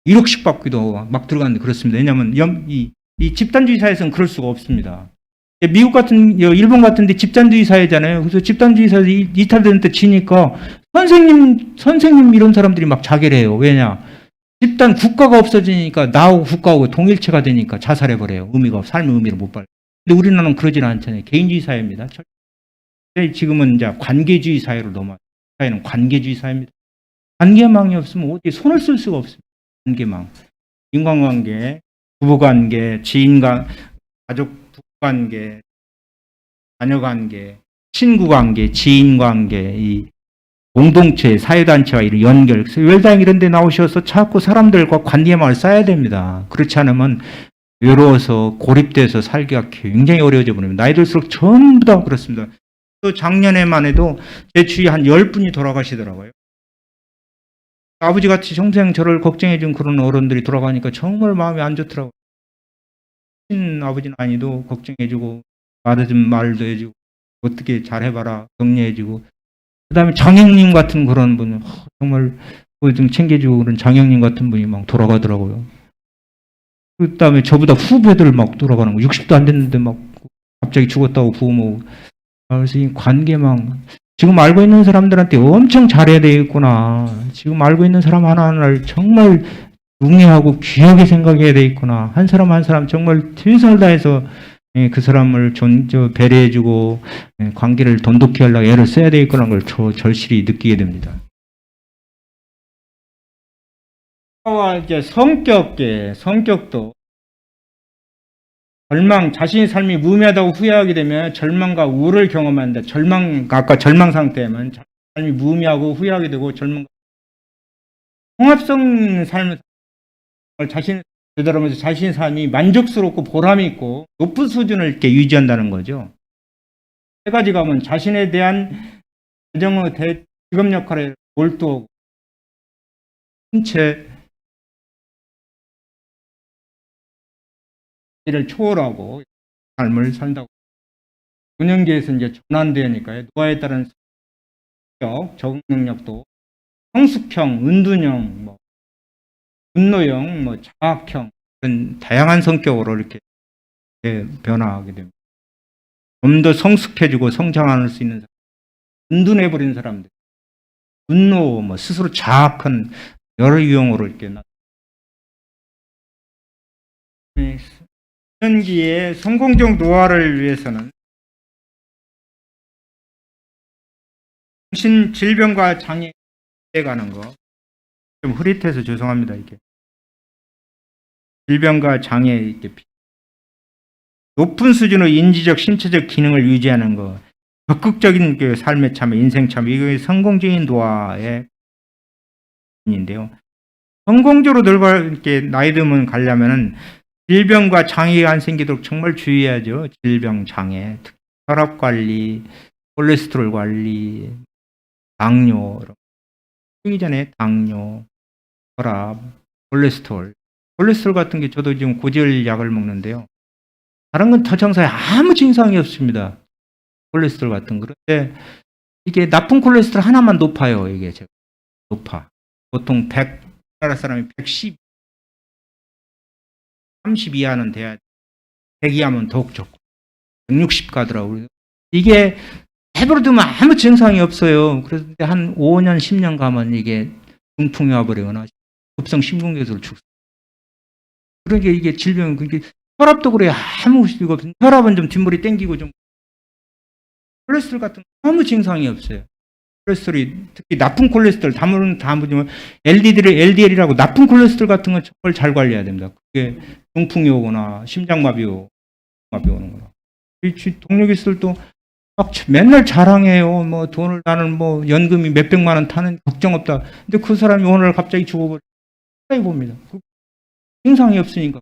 1억씩 받기도 막 들어갔는데 그렇습니다. 왜냐하면 이 집단주의 사회에서는 그럴 수가 없습니다. 미국 일본 같은데 집단주의 사회잖아요. 그래서 집단주의 사회에서 이탈되는 때 지니까 선생님 이런 사람들이 막 자결을 해요. 왜냐? 집단 국가가 없어지니까 나하고 국가하고 동일체가 되니까 자살해버려요. 삶의 의미를 못 발휘. 근데 우리나라는 그러지는 않잖아요. 개인주의 사회입니다. 지금은 이제 관계주의 사회로 넘어와요. 사회는 관계주의 사회입니다. 관계망이 없으면 어떻게 손을 쓸 수가 없습니다. 관계망. 인간관계, 부부관계, 지인관, 가족 관계, 자녀관계, 친구관계, 지인관계, 이 공동체, 사회단체와 이런 연결, 웰다잉 이런 데 나오셔서 자꾸 사람들과 관계망을 쌓아야 됩니다. 그렇지 않으면 외로워서 고립돼서 살기가 굉장히 어려워져 버립니다. 나이 들수록 전부 다 그렇습니다. 또 작년에만 해도 제 주위에 한 10분이 돌아가시더라고요. 아버지같이 평생 저를 걱정해준 그런 어른들이 돌아가니까 정말 마음이 안 좋더라고요. 아버지는 아니도 걱정해주고 말도 해주고 어떻게 잘해봐라 격려해주고 그 다음에 장형님 같은 그런 분 정말 좀 챙겨주고 그런 장형님 같은 분이 막 돌아가더라고요. 그 다음에 저보다 후배들 막 돌아가는 거 60도 안 됐는데 막 갑자기 죽었다고 부모 그래서 이 관계망, 지금 알고 있는 사람들한테 엄청 잘해야 되겠구나. 지금 알고 있는 사람 하나하나를 정말 중요하고 귀하게 생각해야 되겠구나. 한 사람 한 사람 정말 최선을 다해서 그 사람을 배려해주고 관계를 돈독히 하려고 애를 써야 되겠구나 걸 절실히 느끼게 됩니다. 이제 성격도 자신의 삶이 무의미하다고 후회하게 되면 절망과 우울을 경험하는데, 아까 절망 상태면 삶이 무의미하고 후회하게 되고, 통합성 삶을 자신을 되돌아보면서 자신의 삶이 만족스럽고 보람이 있고 높은 수준을 이렇게 유지한다는 거죠. 세 가지가 하면 자신에 대한 가정의 직업 역할에 몰두하고, 신체 를 초월하고 삶을 산다고. 균형계에서 이제 전환되니까요. 노화에 따른 성격, 적응 능력도 성숙형, 은둔형, 분노형, 자학형, 그런 다양한 성격으로 이렇게 변화하게 됩니다. 좀 더 성숙해지고 성장할 수 있는 사람, 은둔해버린 사람들, 분노, 스스로 자학한 여러 유형으로 이렇게 전기의 성공적 노화를 위해서는 정신 질병과 장애에 가는 거, 좀 흐릿해서 죄송합니다. 이렇게 질병과 장애, 이렇게 높은 수준의 인지적, 신체적 기능을 유지하는 거, 적극적인 그 삶의 참여, 인생 참여, 이게 성공적인 노화의 인데요. 성공적으로 이렇게 나이 들면 가려면은 질병과 장애가 안 생기도록 정말 주의해야죠. 질병, 장애, 특히 혈압 관리, 콜레스테롤 관리, 당뇨, 쓰기 전에 당뇨, 혈압, 콜레스테롤 같은 게 저도 지금 고지혈 약을 먹는데요. 다른 건 터정사에 아무 증상이 없습니다. 콜레스테롤 같은 거. 그런데 이게 나쁜 콜레스테롤 하나만 높아요. 이게 제가 높아. 보통 100, 우리나라 사람이 110, 30 이하는 돼야 돼. 100 이하면 더욱 좋고 160 가더라고요. 이게 해버려두면 아무 증상이 없어요. 그런데 한 5년, 10년 가면 이게 중풍이 와버리거나 급성 심근경색으로 죽습니다. 그러니까 이게 질병은 혈압도 그래요. 아무 이거 혈압은 좀 뒷머리 땡기고 좀 콜레스테롤 같은 거 아무 증상이 없어요. 콜레스테롤이 특히 나쁜 콜레스테롤 다음은 LDL이라고 나쁜 콜레스테롤 같은 건 정말 잘 관리해야 됩니다. 그게 중풍이 오거나 심장마비 오는 거나. 동료기술도 막 맨날 자랑해요. 돈을 나는 연금이 몇백만 원 타는 걱정 없다. 근데 그 사람이 오늘 갑자기 죽어버려. 봅니다. 증상이 없으니까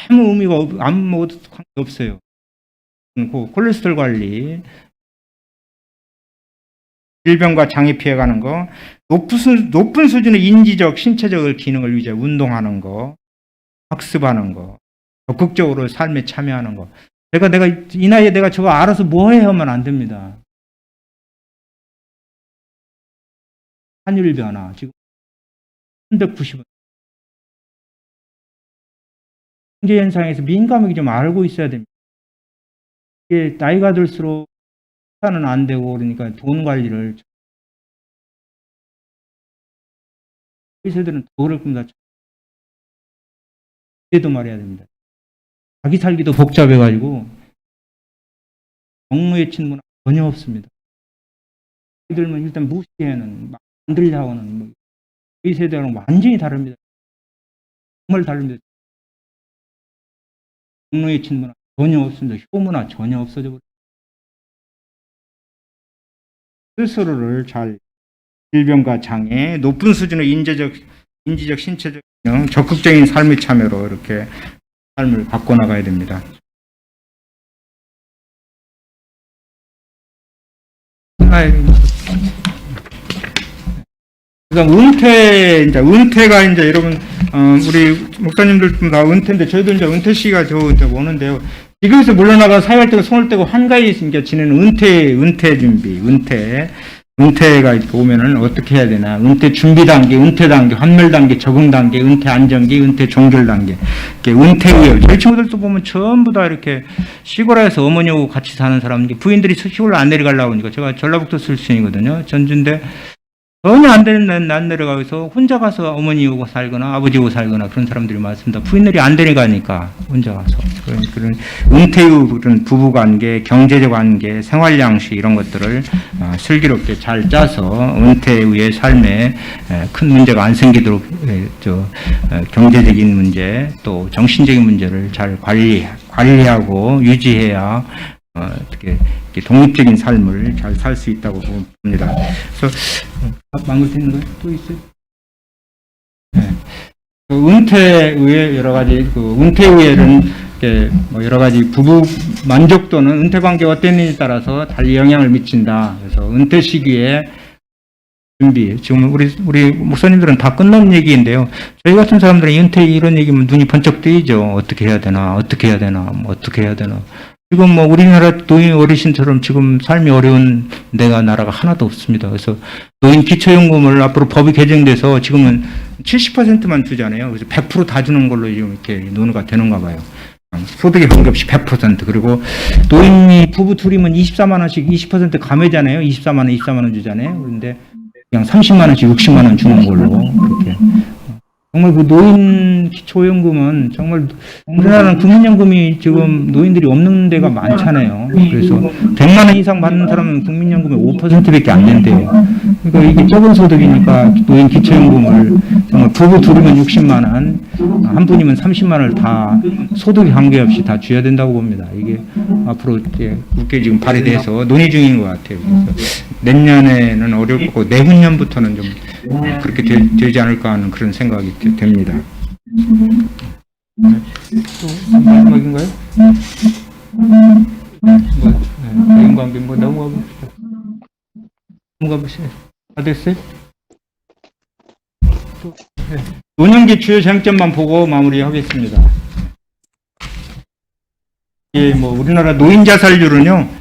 아무 의미가 아무것도 없어요. 그 콜레스테롤 관리, 질병과 장애 피해가는 거, 높은 수준의 인지적, 신체적 기능을 유지해 운동하는 거, 학습하는 거, 적극적으로 삶에 참여하는 거. 내가 이 나이에 내가 저거 알아서 뭐 해야 하면 안 됩니다. 환율 변화 지금 390원. 경제 현상에서 민감하게 좀 알고 있어야 됩니다. 이게 나이가 들수록 사는 안 되고 그러니까 돈 관리를 우리 세대는 더 어렵 겁니다. 그래도 말해야 됩니다. 자기 살기도 복잡해가지고 경로의 친문화 전혀 없습니다. 들면 일단 무시해는 만들려 하는 우리 세대랑 완전히 다릅니다. 정말 다릅니다. 경로의 친문화 전혀 없습니다. 효문화 전혀 없어져 버립니다. 스스로를 잘 질병과 장애, 높은 수준의 인지적, 신체적 기능, 적극적인 삶의 참여로 이렇게 삶을 바꿔나가야 됩니다. 그다음 은퇴가 이제 여러분 우리 목사님들 다 은퇴인데 저희도 이제 은퇴 시기가 이제 오는데요. 지금에서 물러나가 사회활동에 손을 떼고 한가히 이제 지내는 은퇴 준비, 은퇴가 이렇게 오면은 어떻게 해야 되나. 은퇴 준비 단계, 은퇴 단계, 환멸 단계, 적응 단계, 은퇴 안정기, 은퇴 종결 단계. 이렇게 은퇴 후에 저희 친구들도 보면 전부 다 이렇게 시골에서 어머니하고 같이 사는 사람, 부인들이 시골로 안 내려가려고 하니까 제가 전라북도 출신이거든요. 전주인데 전혀 안 되는 안 내려가서 혼자 가서 어머니하고 살거나 아버지하고 살거나 그런 사람들이 많습니다. 부인들이 안 내려가니까 혼자 가서 그런 은퇴 후 그런 부부 관계, 경제적 관계, 생활 양식 이런 것들을 슬기롭게 잘 짜서 은퇴 후의 삶에 큰 문제가 안 생기도록 경제적인 문제 또 정신적인 문제를 잘 관리하고 유지해야 어떻게 독립적인 삶을 잘 살 수 있다고 봅니다. 그래서 마무리되는 거 또 있어요? 네. 은퇴 후에 여러 가지 은퇴 후에는 뭐 여러 가지 부부 만족도는 은퇴 관계가 어땠는지에 따라서 달리 영향을 미친다. 그래서 은퇴 시기에 준비. 지금 우리 목사님들은 다 끝난 얘기인데요. 저희 같은 사람들은 은퇴 이런 얘기면 눈이 번쩍 뜨이죠. 어떻게 해야 되나, 어떻게 해야 되나, 뭐 어떻게 해야 되나. 지금 뭐 우리나라 노인 어르신처럼 지금 삶이 어려운 나라가 하나도 없습니다. 그래서 노인 기초연금을 앞으로 법이 개정돼서 지금은 70%만 주잖아요. 그래서 100% 다 주는 걸로 지금 이렇게 논의가 되는가 봐요. 소득에 관계없이 100%. 그리고 노인이 부부 둘이면 24만 원씩 20% 감해잖아요. 24만 원, 24만 원 주잖아요. 그런데 그냥 30만 원씩 60만 원 주는 걸로 그렇게. 정말 그 노인 기초연금은 정말 우리나라는 국민연금이 지금 노인들이 없는 데가 많잖아요. 그래서 100만 원 이상 받는 사람은 국민연금의 5%밖에 안 된대요. 그러니까 이게 적은 소득이니까 노인 기초연금을 정말 부부 둘이면 60만 원, 한 분이면 30만 원을 다 소득에 관계없이 다 줘야 된다고 봅니다. 이게 앞으로 이제 국회에 지금 발의돼서 논의 중인 것 같아요. 그래서 내년에는 어려울 거고 내후년부터는 좀 그렇게 되지 않을까 하는 그런 생각이 됩니다. 또 마지막인가요? 대인관계 넘어가 보세요. 다 됐어요? 노년기 주요 쟁점만 보고 마무리하겠습니다. 예, 뭐 우리나라 노인 자살률은요.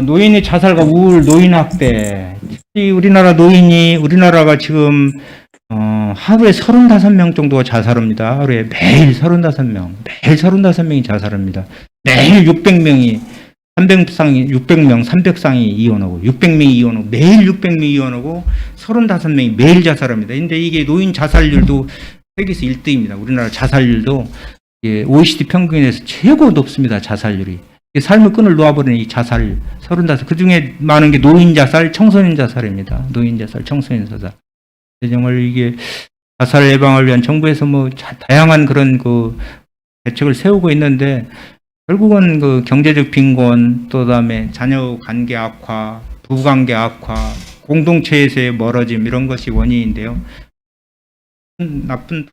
노인의 자살과 우울, 노인 학대. 특히 우리나라가 지금 하루에 35명 정도가 자살합니다. 하루에 매일 35명, 매일 35명이 자살합니다. 매일 600명이 300쌍이 이혼하고 600명이 이혼하고 매일 600명이 이혼하고 35명이 매일 자살합니다. 근데 이게 노인 자살률도 세계에서 1등입니다. 우리나라 자살률도 OECD 평균에서 최고 높습니다. 자살률이. 삶의 끈을 놓아버리는 이 자살 35, 그 중에 많은 게 노인 자살, 청소년 자살입니다. 노인 자살, 청소년 자살. 정말 이게 자살 예방을 위한 정부에서 뭐 다양한 그런 그 대책을 세우고 있는데 결국은 그 경제적 빈곤, 또 다음에 자녀 관계 악화, 부부 관계 악화, 공동체에서의 멀어짐 이런 것이 원인인데요. 나쁜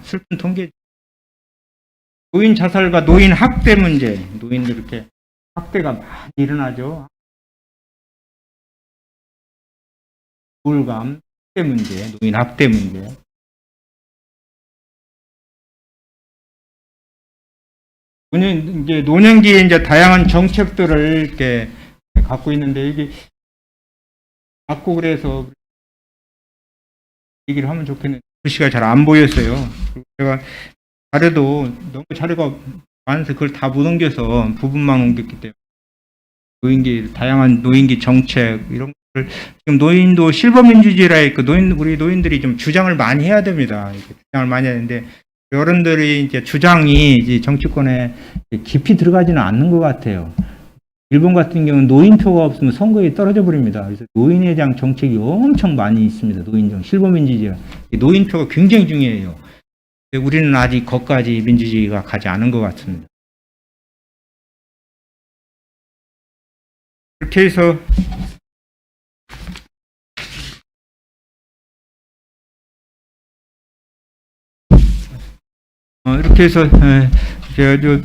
슬픈 통계. 노인 자살과 노인 학대 문제, 노인들 이렇게 학대가 많이 일어나죠. 우울감, 학대 문제, 노인 학대 문제. 노년기에 이제 다양한 정책들을 이렇게 갖고 있는데 이게 갖고 그래서 얘기를 하면 좋겠는데 글씨가 잘 안 보였어요. 제가 자료도 너무 자료가 많아서 그걸 다 못 옮겨서 부분만 옮겼기 때문에 다양한 노인기 정책 이런 것을 지금 노인도 실버민주주의라 있고 우리 노인들이 좀 주장을 많이 해야 됩니다. 주장을 많이 하는데 여러분들이 이제 주장이 이제 정치권에 깊이 들어가지는 않는 것 같아요. 일본 같은 경우는 노인표가 없으면 선거에 떨어져 버립니다. 그래서 노인에 대한 정책이 엄청 많이 있습니다. 실버민주주의라 노인표가 굉장히 중요해요. 우리는 아직 거기까지 민주주의가 가지 않은 것 같습니다. 이렇게 해서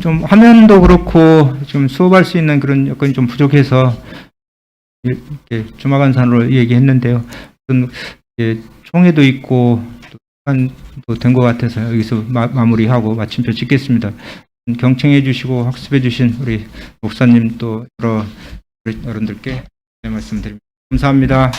좀 화면도 그렇고 좀 수업할 수 있는 그런 여건이 좀 부족해서 이렇게 주마간산으로 얘기했는데요. 총회도 있고 시간도 된 것 같아서 여기서 마무리하고 마침표 찍겠습니다. 경청해 주시고 학습해 주신 우리 목사님 또 여러 어른들께 말씀드립니다. 감사합니다.